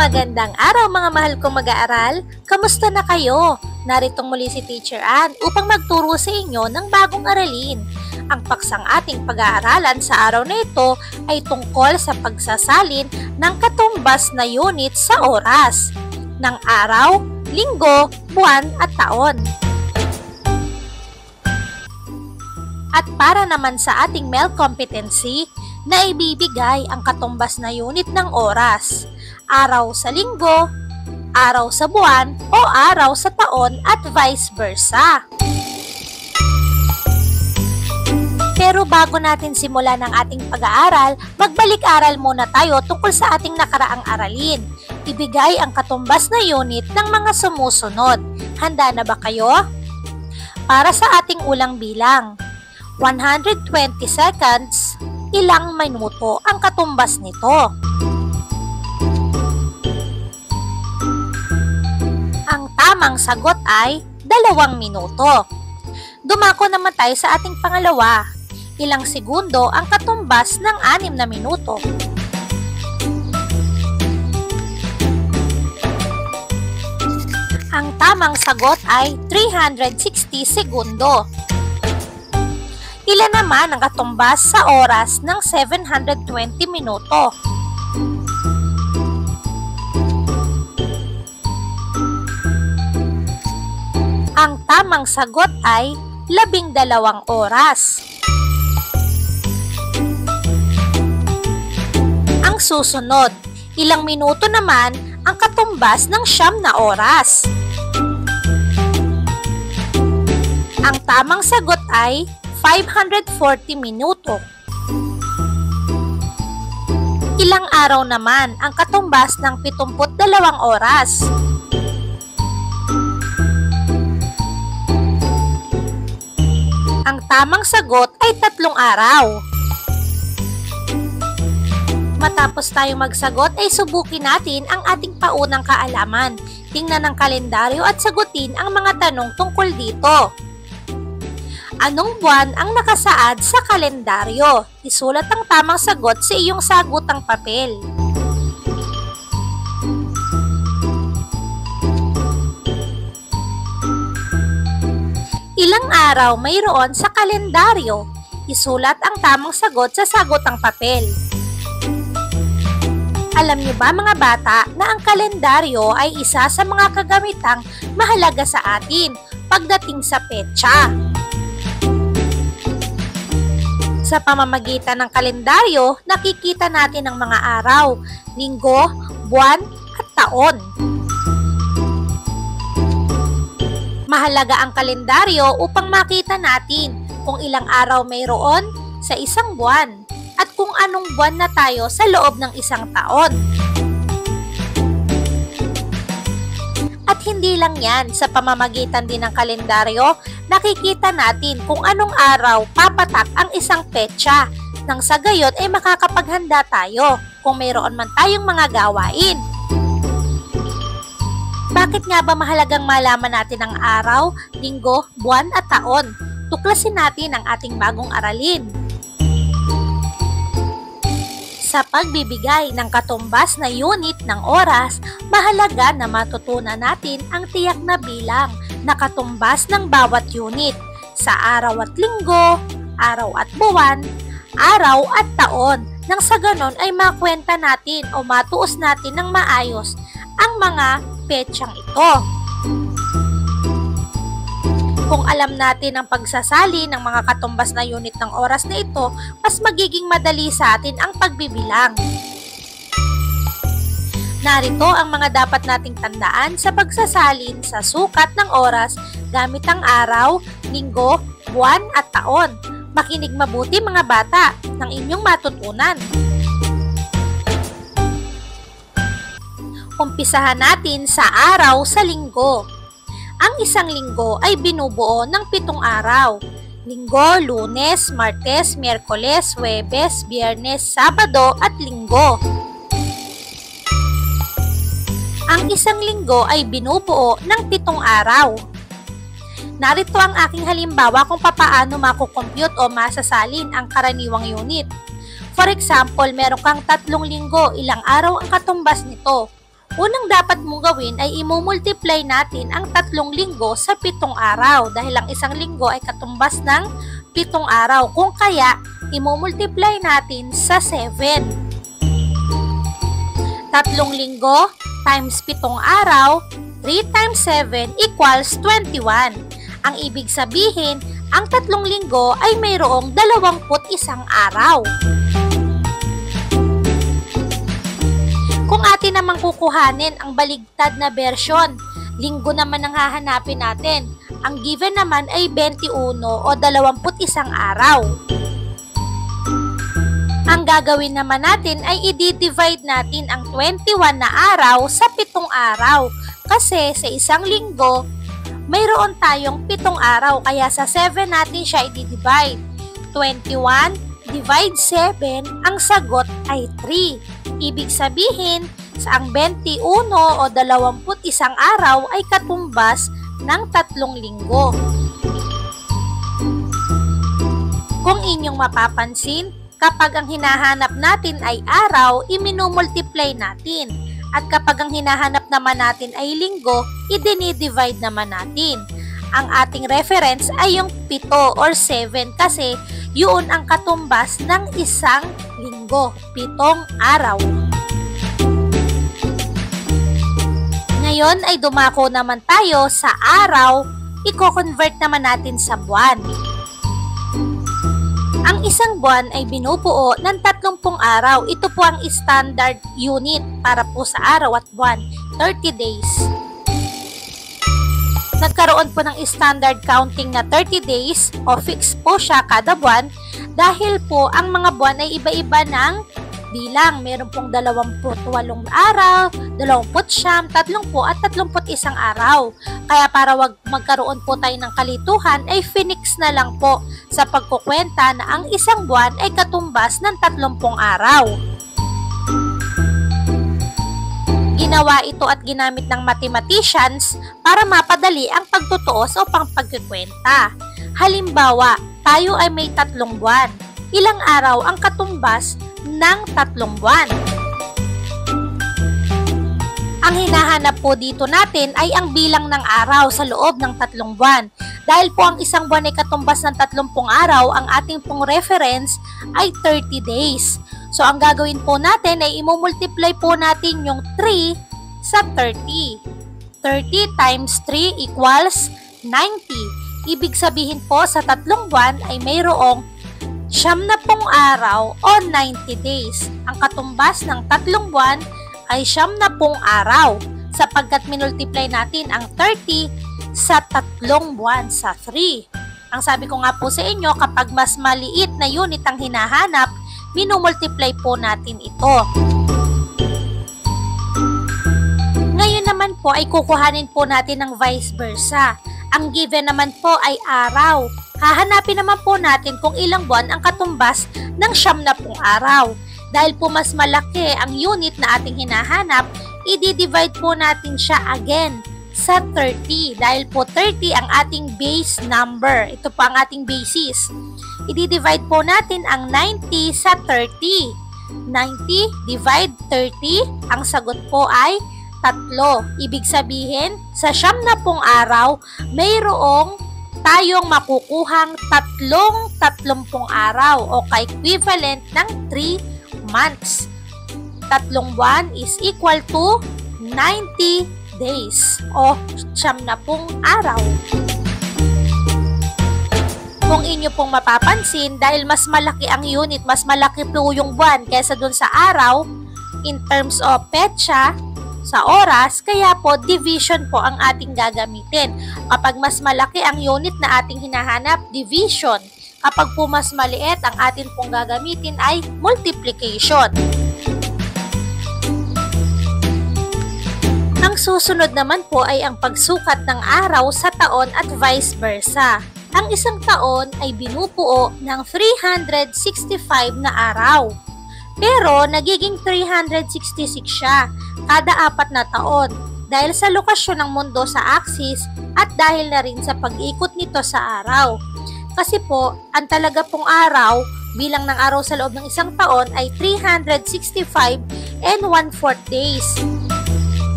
Magandang araw mga mahal kong mag-aaral! Kamusta na kayo? Naritong muli si Teacher Ann upang magturo sa inyo ng bagong aralin. Ang paksang ating pag-aaralan sa araw na ito ay tungkol sa pagsasalin ng katumbas na unit sa oras ng araw, linggo, buwan at taon. At para naman sa ating MEL competency, na ibibigay ang katumbas na unit ng oras, araw sa linggo, araw sa buwan o araw sa taon at vice versa. Pero bago natin simulan ang ating pag-aaral, magbalik-aral muna tayo tungkol sa ating nakaraang aralin. Ibigay ang katumbas na unit ng mga sumusunod. Handa na ba kayo? Para sa ating ulang bilang, 120 seconds, ilang minuto ang katumbas nito? Ang tamang sagot ay 2 minuto. Dumako naman tayo sa ating pangalawa. Ilang segundo ang katumbas ng 6 na minuto? Ang tamang sagot ay 360 segundo. Ilan naman ang katumbas sa oras ng 720 minuto? Ang tamang sagot ay 12 oras. Ang susunod, ilang minuto naman ang katumbas ng 9 na oras? Ang tamang sagot ay 540 minuto. Ilang araw naman ang katumbas ng 72 oras? Ang tamang sagot ay 3 araw. Matapos tayong magsagot ay subukin natin ang ating paunang kaalaman. Tingnan ang kalendaryo at sagutin ang mga tanong tungkol dito. Anong buwan ang nakasaad sa kalendaryo? Isulat ang tamang sagot sa iyong sagutang papel. Ilang araw mayroon sa kalendaryo? Isulat ang tamang sagot sa sagutang papel. Alam niyo ba mga bata na ang kalendaryo ay isa sa mga kagamitang mahalaga sa atin pagdating sa petsa? Sa pamamagitan ng kalendaryo, nakikita natin ang mga araw, linggo, buwan at taon. Mahalaga ang kalendaryo upang makita natin kung ilang araw mayroon sa isang buwan at kung anong buwan na tayo sa loob ng isang taon. At hindi lang yan, sa pamamagitan din ng kalendaryo, nakikita natin kung anong araw papatak ang isang petsa nang sa gayon ay makakapaghanda tayo kung mayroon man tayong mga gawain. Bakit nga ba mahalagang malaman natin ang araw, linggo, buwan at taon? Tuklasin natin ang ating bagong aralin. Sa pagbibigay ng katumbas na unit ng oras, mahalaga na matutunan natin ang tiyak na bilang na katumbas ng bawat unit sa araw at linggo, araw at buwan, araw at taon, nang sa ganon ay makwenta natin o matuos natin ng maayos ang mga petsang ito. Kung alam natin ang pagsasali ng mga katumbas na unit ng oras na ito, mas magiging madali sa atin ang pagbibilang. Narito ang mga dapat nating tandaan sa pagsasalin sa sukat ng oras gamit ang araw, linggo, buwan at taon. Makinig mabuti mga bata ng inyong matutunan. Umpisahan natin sa araw sa linggo. Ang isang linggo ay binubuo ng 7 araw. Linggo, Lunes, Martes, Miyerkules, Huwebes, Biyernes, Sabado at Linggo. Ang isang linggo ay binubuo ng 7 araw. Narito ang aking halimbawa kung papaano makukompute o masasalin ang karaniwang unit. For example, meron kang 3 linggo, ilang araw ang katumbas nito? Unang dapat mong gawin ay imumultiply natin ang 3 linggo sa 7 araw dahil ang isang linggo ay katumbas ng 7 araw. Kung kaya, imumultiply natin sa 7. 3 linggo times 7 araw, 3 times 7 equals 21. Ang ibig sabihin, ang 3 linggo ay mayroong 21 araw. Kung atin namang kukuhanin ang baligtad na version, linggo naman ang hahanapin natin. Ang given naman ay 21 o 21 araw. Ang gagawin naman natin ay i-divide natin ang 21 na araw sa 7 araw. Kasi sa isang linggo, mayroon tayong 7 araw kaya sa 7 natin siya i-divide. 21 divide 7, ang sagot ay 3. Ibig sabihin, sa ang 21 o 21 araw ay katumbas ng 3 linggo. Kung inyong mapapansin, kapag ang hinahanap natin ay araw, iminumultiply natin. At kapag ang hinahanap naman natin ay linggo, i-divide naman natin. Ang ating reference ay yung 7 or 7 kasi yun ang katumbas ng isang linggo, 7 araw. Ngayon ay dumako naman tayo sa araw, i-convert naman natin sa buwan. Ang isang buwan ay binubuo ng 30 araw. Ito po ang standard unit para po sa araw at buwan, 30 days. Nagkaroon po ng standard counting na 30 days o fixed po siya kada buwan dahil po ang mga buwan ay iba-iba ng bilang. Meron pong 28 araw, 29, 30 at 31 araw. Kaya para wag magkaroon po tayo ng kalituhan ay finix na lang po sa pagkukwenta na ang isang buwan ay katumbas ng 30 araw. Ginawa ito at ginamit ng mathematicians para mapadali ang pagtutuos o pagkikwenta. Halimbawa, tayo ay may 3 buwan. Ilang araw ang katumbas ng 3 buwan? Ang hinahanap po dito natin ay ang bilang ng araw sa loob ng 3 buwan. Dahil po ang isang buwan ay katumbas ng 30 araw, ang ating pong reference ay 30 days. So, ang gagawin po natin ay imumultiply po natin yung 3 sa 30. 30 times 3 equals 90. Ibig sabihin po sa 3 buwan ay mayroong 90 araw o 90 days. Ang katumbas ng 3 buwan ay 90 araw sapagkat minultiply natin ang 30 sa 3 buwan sa 3. Ang sabi ko nga po sa inyo, kapag mas maliit na unit ang hinahanap, minumultiply po natin ito. Ngayon naman po ay kukuhanin po natin ng vice versa. Ang given naman po ay araw. Hahanapin naman po natin kung ilang buwan ang katumbas ng 90 araw. Dahil po mas malaki ang unit na ating hinahanap, i-divide po natin siya again sa 30. Dahil po 30 ang ating base number. Ito po ang ating basis. I-divide po natin ang 90 sa 30. 90 divide 30, ang sagot po ay 3. Ibig sabihin, sa 90 araw, mayroong tayong makukuhang 30 araw o ka-equivalent ng 3 months. 3 buwan is equal to 90 days o 90 araw. Kung inyo pong mapapansin, dahil mas malaki ang unit, mas malaki po yung buwan kaysa dun sa araw, in terms of petsa, sa oras, kaya po division po ang ating gagamitin. Kapag mas malaki ang unit na ating hinahanap, division. Kapag po mas maliit, ang ating pong gagamitin ay multiplication. Ang susunod naman po ay ang pagsukat ng araw sa taon at vice versa. Ang isang taon ay binubuo ng 365 na araw. Pero nagiging 366 siya kada 4 na taon dahil sa lokasyon ng mundo sa axis at dahil na rin sa pag-ikot nito sa araw. Kasi po, ang talaga pong araw, bilang ng araw sa loob ng isang taon ay 365 and 1/4 days.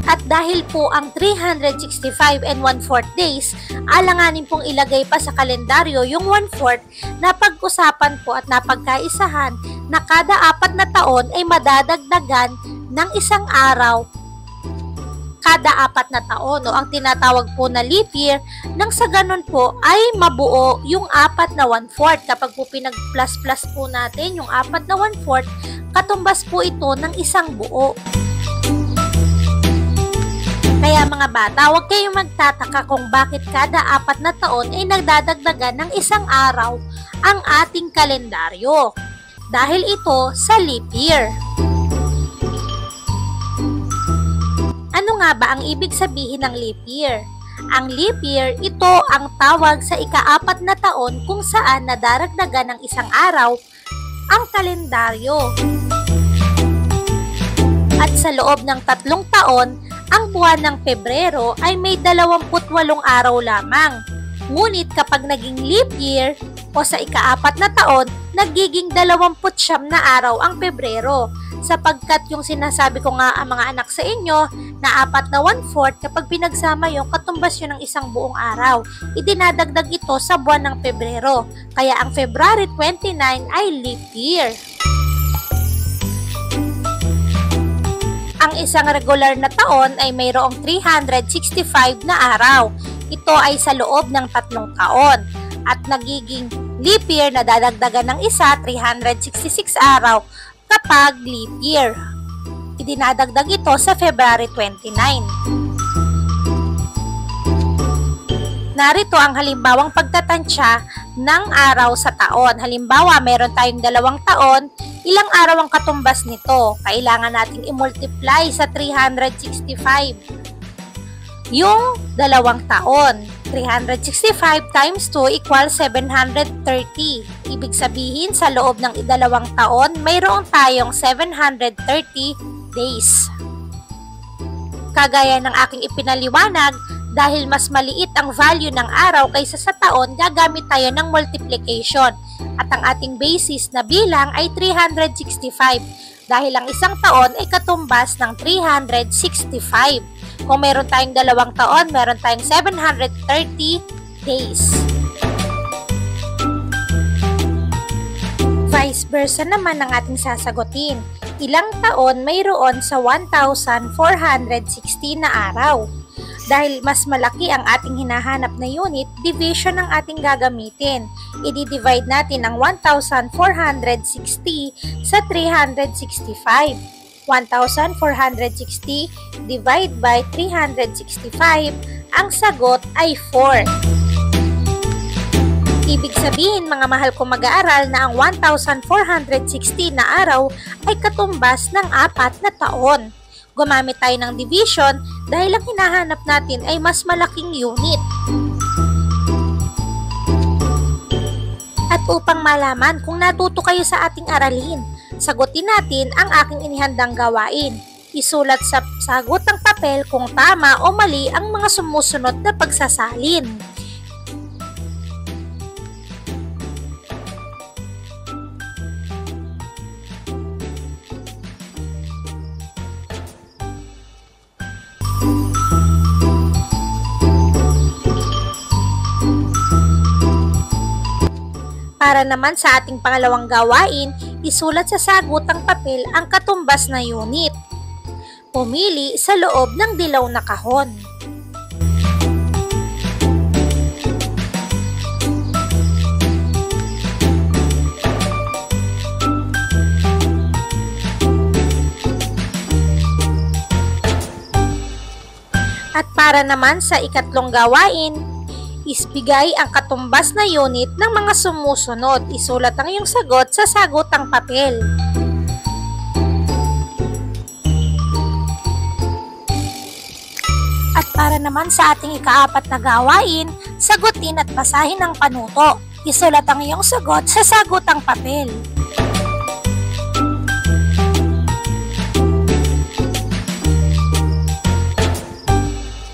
At dahil po ang 365 and 1/4 days, alanganin pong ilagay pa sa kalendaryo yung 1/4 na pag-usapan po at napagkaisahan na kada 4 na taon ay madadagdagan ng isang araw kada 4 na taon, o ang tinatawag po na leap year, nang sa ganun po ay mabuo yung 4 na 1/4. Kapag po pinag-plus-plus po natin yung 4 na 1/4, katumbas po ito ng isang buo. Kaya mga bata, huwag kayong magtataka kung bakit kada 4 na taon ay nagdadagdagan ng isang araw ang ating kalendaryo. Dahil ito sa leap year. Ano nga ba ang ibig sabihin ng leap year? Ang leap year, ito ang tawag sa ika-4 na taon kung saan nadaragdagan ng isang araw ang kalendaryo. At sa loob ng 3 taon, ang buwan ng Pebrero ay may 28 araw lamang. Ngunit kapag naging leap year o sa ika-4 na taon, nagiging 29 na araw ang Pebrero. Sapagkat yung sinasabi ko nga ang mga anak sa inyo na 4 na 1/4, kapag pinagsama yung katumbas yun ng isang buong araw. Idinadagdag ito sa buwan ng Pebrero. Kaya ang February 29 ay leap year. Ang isang regular na taon ay mayroong 365 na araw. Ito ay sa loob ng 3 taon. At nagiging leap year na dadagdagan ng isa, 366 araw kapag leap year. Idinadagdag ito sa February 29. Narito ang halimbawang pagtatansya ng araw sa taon. Halimbawa, meron tayong 2 taon. Ilang araw ang katumbas nito? Kailangan nating i-multiply sa 365. Yung 2 taon, 365 times 2 equals 730. Ibig sabihin, sa loob ng 2 taon, mayroon tayong 730 days. Kagaya ng aking ipinaliwanag, dahil mas maliit ang value ng araw kaysa sa taon, gagamit tayo ng multiplication. At ang ating basis na bilang ay 365 dahil ang isang taon ay katumbas ng 365. Kung meron tayong 2 taon, meron tayong 730 days. Vice versa naman ang ating sasagutin. Ilang taon mayroon sa 1,460 na araw? Dahil mas malaki ang ating hinahanap na unit, division ang ating gagamitin. I-divide natin ang 1,460 sa 365. 1,460 divide by 365, ang sagot ay 4. Ibig sabihin, mga mahal kong mag-aaral, na ang 1,460 na araw ay katumbas ng 4 na taon. Gumamit tayo ng division dahil ang hinahanap natin ay mas malaking unit. At upang malaman kung natuto kayo sa ating aralin, sagutin natin ang aking inihandang gawain. Isulat sa sagutang papel kung tama o mali ang mga sumusunod na pagsasalin. Para naman sa ating pangalawang gawain, isulat sa sagutang papel ang katumbas na unit. Pumili sa loob ng dilaw na kahon. At para naman sa ikatlong gawain, isbigay ang katumbas na unit ng mga sumusunod. Isulat ang iyong sagot sa sagutang papel. At para naman sa ating ika-4 na gawain, sagutin at basahin ang panuto. Isulat ang iyong sagot sa sagutang papel.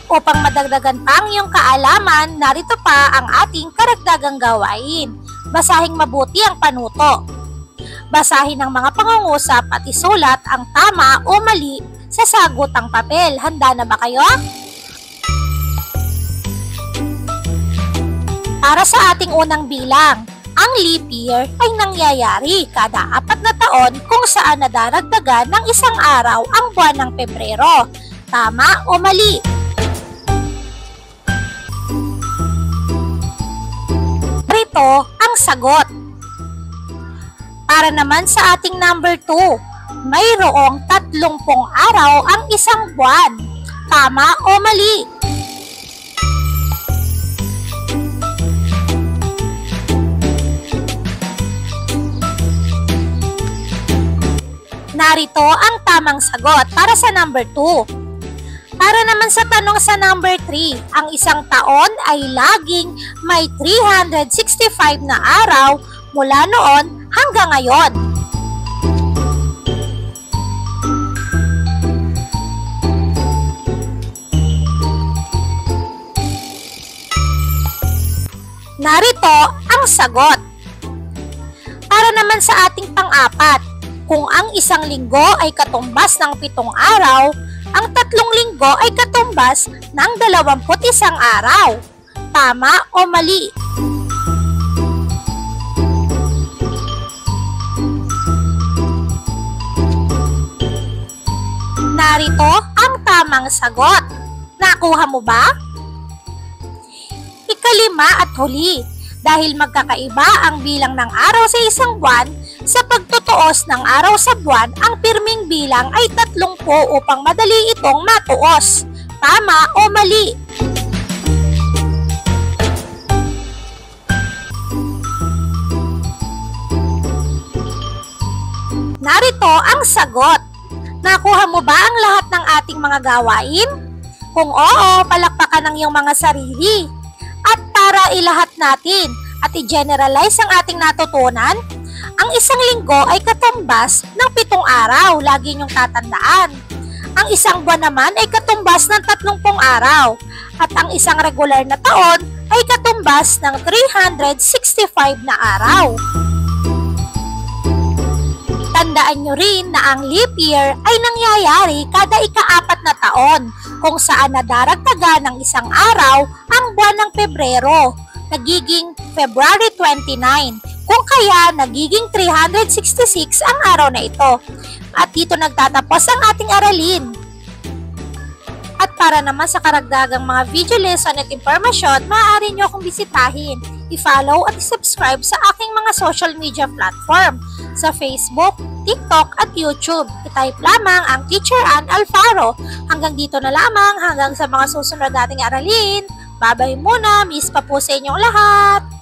Upang madagdagan pa ang iyong kaalaman, narito pa ang ating karagdagang gawain. Basahing mabuti ang panuto. Basahin ang mga pangungusap at isulat ang tama o mali sa sa sagutang papel. Handa na ba kayo? Para sa ating unang bilang, ang leap year ay nangyayari kada 4 na taon kung saan nadaragdagan ng isang araw ang buwan ng Pebrero. Tama o mali? Ito ang sagot. Para naman sa ating number 2, mayroong 30 araw ang isang buwan. Tama o mali? Narito ang tamang sagot para sa number 2. Para naman sa tanong sa number 3, ang isang taon ay laging may 365 na araw mula noon hanggang ngayon. Narito ang sagot. Para naman sa ating pang-apat, kung ang isang linggo ay katumbas ng 7 araw, ang 3 linggo ay katumbas ng 21 araw. Tama o mali? Narito ang tamang sagot. Nakuha mo ba? Ikalima at huli. Dahil magkakaiba ang bilang ng araw sa isang buwan, sa pagtutuos ng araw sa buwan, ang pirming bilang ay 30 upang madali itong matuos. Tama o mali? Narito ang sagot. Nakuha mo ba ang lahat ng ating mga gawain? Kung oo, palakpakan ang iyong mga sarili. At para ilahat natin at i-generalize ang ating natutunan, ang isang linggo ay katumbas ng 7 araw, lagi niyong tatandaan. Ang isang buwan naman ay katumbas ng 30 araw. At ang isang regular na taon ay katumbas ng 365 na araw. Tandaan nyo rin na ang leap year ay nangyayari kada ika-4 na taon, kung saan nadaragdagan ng isang araw ang buwan ng Pebrero, nagiging February 29, kung kaya nagiging 366 ang araw na ito. At dito nagtatapos ang ating aralin. At para naman sa karagdagang mga video lesson at impormasyon, maaari nyo akong bisitahin, i-follow at i-subscribe sa aking mga social media platform sa Facebook, TikTok at YouTube. I-type lamang ang Teacher Ann Alfaro. Hanggang dito na lamang, hanggang sa mga susunod nating aralin. Bye-bye muna, miss pa po sa inyong lahat!